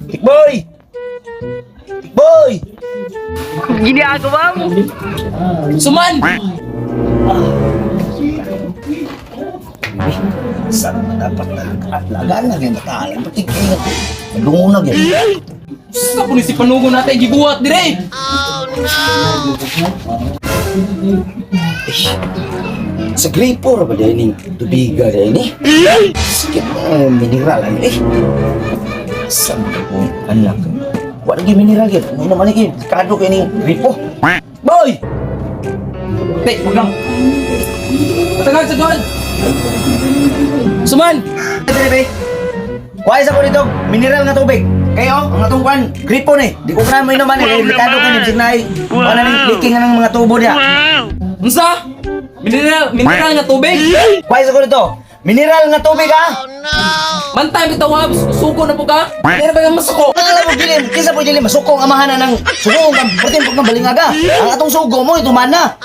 Tikboy! Tikboy! Ginagawa mo. Suman! Saan na dapat na lagan na rin matahalan? Pati kayo nalungunag yan. Sa po ni si Panugo natin, gibuhat dire! Sa gripo ra ba din yung tubiga rin eh? Sakit na mineral ano eh. Saan ka po anak? Wala lagi mineral yan. Ano naman lagi? Kado kayo ni gripo. Boy! Tay, huwag lang. Sagad, sagad! Suman! Ito na ba? Kuha isa ko dito, mineral nga tubig. Kayo, ang atong kwan, gripo ni. Di ko na mo inuman eh. Delikado ka ni Signay. Wala nang leaking ng mga tubo niya. Unsa? Mineral nga tubig? Kuha isa ko dito, mineral nga tubig ha? Mantay bitaw ha, suko na po ka? Meron ba yung masuko? Alam mo, Gilim, kisa po Gilim, masukong amahan na ng sugong ang pertin pag mabalingaga. Ang atong sugo mo, ito man na.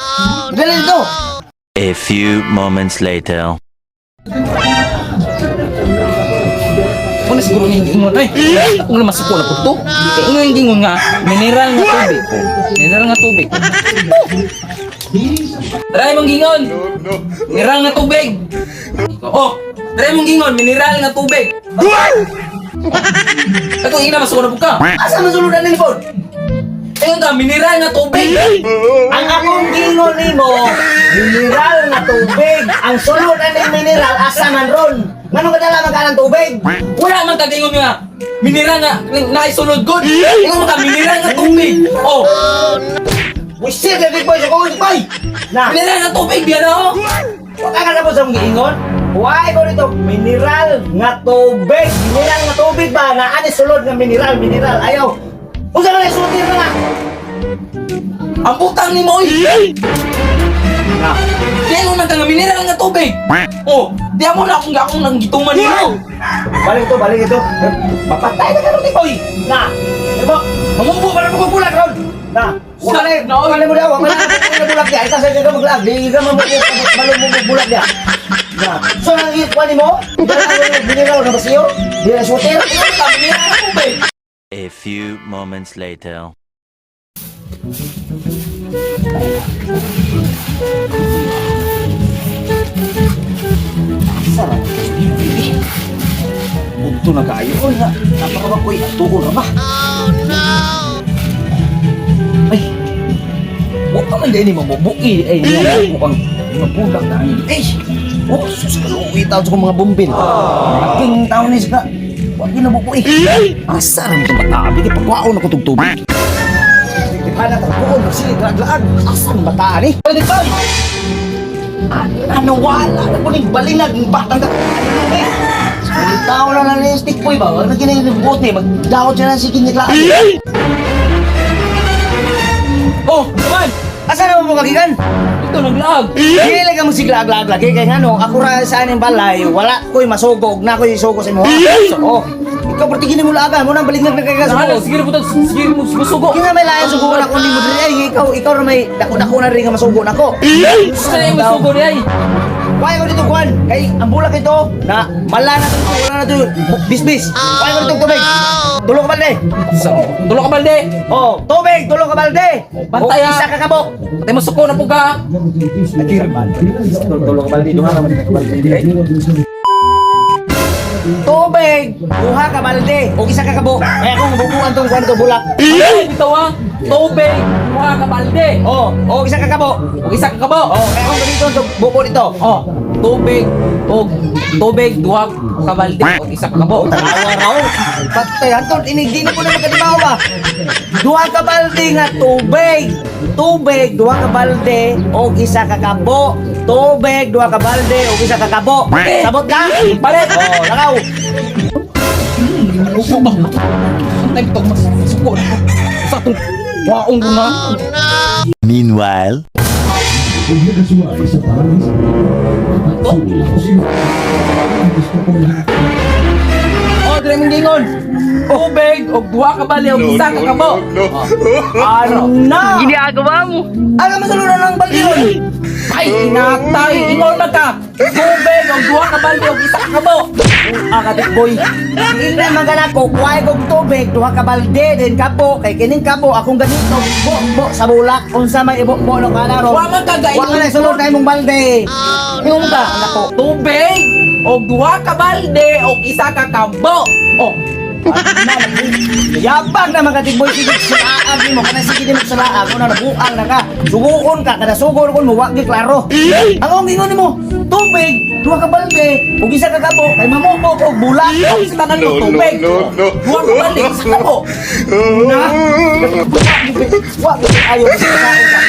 Dali dito. A few moments later. Kung na siguro yung gingon, ay, kung na masuko na po to. Kaya nga yung gingon nga, mineral nga tubig. Mineral nga tubig. Try mong gingon! Mineral nga tubig! Oh! Try mong gingon, mineral nga tubig! Ito ina, masuko na po ka! Asa masuludan ni Lipod? Ayun ka, mineral nga tubig! Ang akong gingon ni mo, mineral nga tubig. Ang suludan ni mineral, asa man ron. Ngano ka dala magkalang tubig? Wala man kagingon nga, mineral nga, naisunod good! Ikaw ka, mineral nga tubig! Oh! Wisir ka Big Boy sa kuwin, Boy! Na, Mineral nga tubig, yan oh! wag ka na po sa mong giingon. Why ko nito, mineral nga tubig. Mineral nga tubig ba? Na ani sulod nga mineral, mineral. Ayaw. Kung saan na isutir na nga? Ang putang ni mo, eh! Di mo man ka nga mineral nga tubig! Oh! Di mo na akong nang gituman nimo! Balik ito, balik ito. Papatay na ka rin, Boy! Na, diba? Mamumbo ka na magbubulag ron! Na, wala mo daw, wala mo bulag niya. Ito sa'yo ka maglag, di ka mamumbulag niya. Na, so nang ikuha ni mo? Mineral na ba siyo? Di na shooter? Mineral nga tubig! A few moments later. Sarap. Bunto na kayo. Oy, napakabang ko'y tuko na ba? Ay, huwag ka man din ni mabubuki. Ay, mukhang mabulag na. Ay, oh, sus ka luwi tao sa mga bumbil. Aking tao ni sika. Huwag yun nabubuki. Asa rin ito matabi. Kaya pagwaon ako itong tubig. Ipana ka po, magsilig lag-lag. Asa rin mataan eh? Pwede ba? Ano wala na po ning balingag ng batang ka. Ang tao na lang yung stick boy ba? Huwag na ginagibot eh. Magdawad siya ng siking naglaan. Oh! Naman! Asa naman mo kagigan? Ito naglag! Hindi lang mo siglag-lag lagi. Kaya nga no, ako ra sa aning balay, wala ko'y masugog na ko'y sugo sa imo. So, oh, ikaw partigin mo lagan mo nang balingag na kaya Nahala, sugo. sige na po tayo, sige mo susugo! Kaya may layan sugo na ko ni mo diri ay ikaw na may dako-dako na rin nga masugo na ko. Gusto na yung masugo niya eh! Kaya ko dito kuan, kay ang bulak ito na mala na to, wala na to bisbis. Kaya ko dito tubig. Tulong ka balde. Tulong ka balde! Oh, tubig, tulong ka balde. Bantay, O, isa ka kabo. Patay mo suko na po ka! Tulong ka balde, duha ka balde. Tubig, duha ka balde. O isa ka kabo. Kaya kung bubuan tong kuan to bulak. Ay, bitaw ah! Tubig! Mukha ka balde! Oh, o isa ka kabo. Huwag isa ka kabo! Oh, kaya kung ganito to bubo dito. Oh! Tubig! Tubig! Duha ka balde! Huwag isa ka kabo! Tanawa raw. Patay hanton inigdi na ko na magkadimaw ba. Duha ka balde nga tubig. Tubig, duha ka balde o isa ka kabo. Tubig, duha ka balde o isa ka kabo. Sabot ka? Palit! Oh, lakaw. Upo ba? Antay bitaw mas suko na po! Sa itong waong ko na! Meanwhile. Oh, dire mong gingon! Tubig! O duha ka balde! O isa ka kabo! Ano na? Ginagawa mo. Ano masulunan ng balde yun? Ay, Ay, inatay. Ingon na ka. Tubig, ang duha ka balde, o isa ka kabo. Katikboy. Hindi man ka na ko, kuhay kong tubig, duha ka balde, din kapo, kay kining kapo, akong ganito, bo, sa bulak, unsa may ibo-bo no ka na ro. Wa man ka gayon. Wa ka na sulod na imong balde. Yung ka, anak ko. Tubig, o duha ka balde, o isa ka kabo. O, Yabang na mga katikboy, sige, salaan mo, kana sige din mo salaan, kung nabuang na ka, suguon ka, kada sugod ko mo, wag di klaro. Ang ingon mo, tubig, duha ka balde, ug isa ka kapo, kay mamubo ko, bulak. o isa tanan mo tubig. Duha ka balde, isa kabo. Na, wag di ayaw sa saon ka.